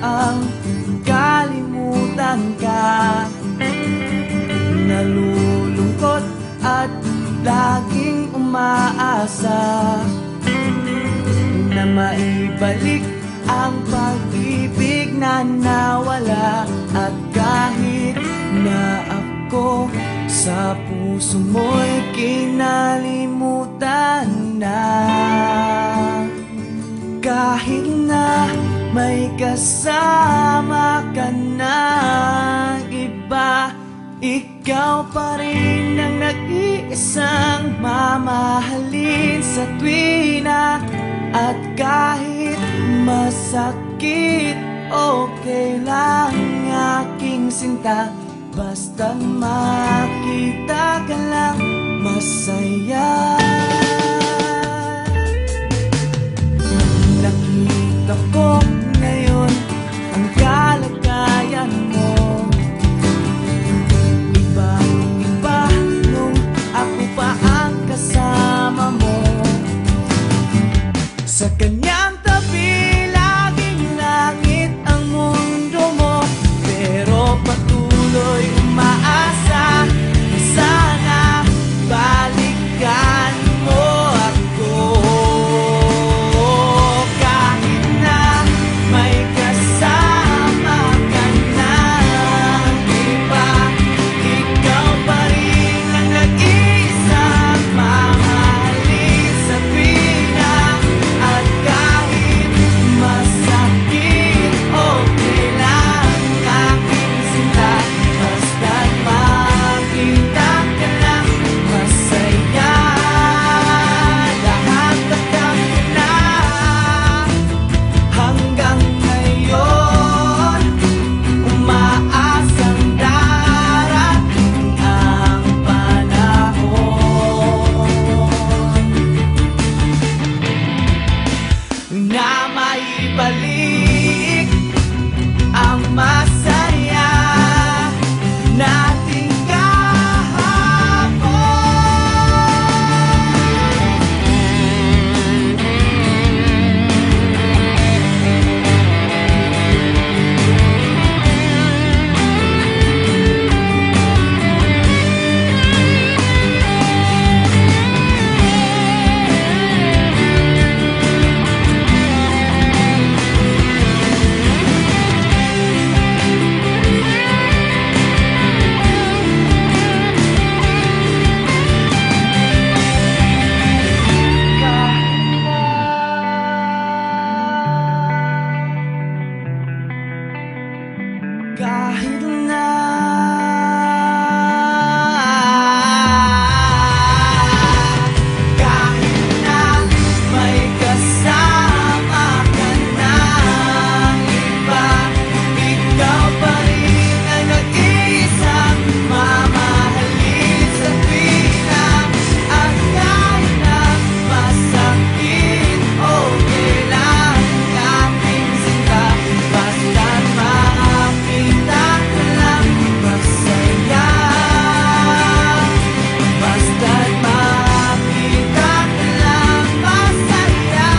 ang kalimutan ka. Nalulungkot at laging umaasa na maibalik ang pag-ibig na nawala. At kahit na ako sa puso mo'y kinalimutan na, kahit na may kasama ka na iba, ikaw pa rin ang nag-iisang mamahalin sa tuwina. At kahit masakit, okay lang aking sinta, basta makita ka lang masaya. Nakita ko ngayon ang kalagayan mo, iba-iba nung ako pa ang kasama mo. Sa kanyang tabi, laging langit ang mundo mo, pero patuloy umaasa na sana balikan mo ako. Kahit na may kasama ka na iba, ikaw pa rin ang nag-iisang mamahalin sa tuwina. At kahit masakit, okay lang aking sinta, basta't makita ka lang masaya. Lahat tanggap ko na, hanggang ngayon umaasang darating ang panahon na maibalik ang masaya nating kahapon. Kahit na may kasama ka na iba, ikaw pa rin ang nag-iisang mamahalin sa tuwina. At kahit na masakit, okay lang aking sinta, basta't makita ka lang masaya. Basta't makita ka lang masaya.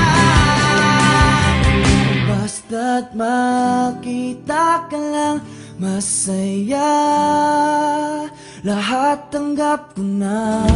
Basta't makita ka lang masaya. Lahat tanggap ko na.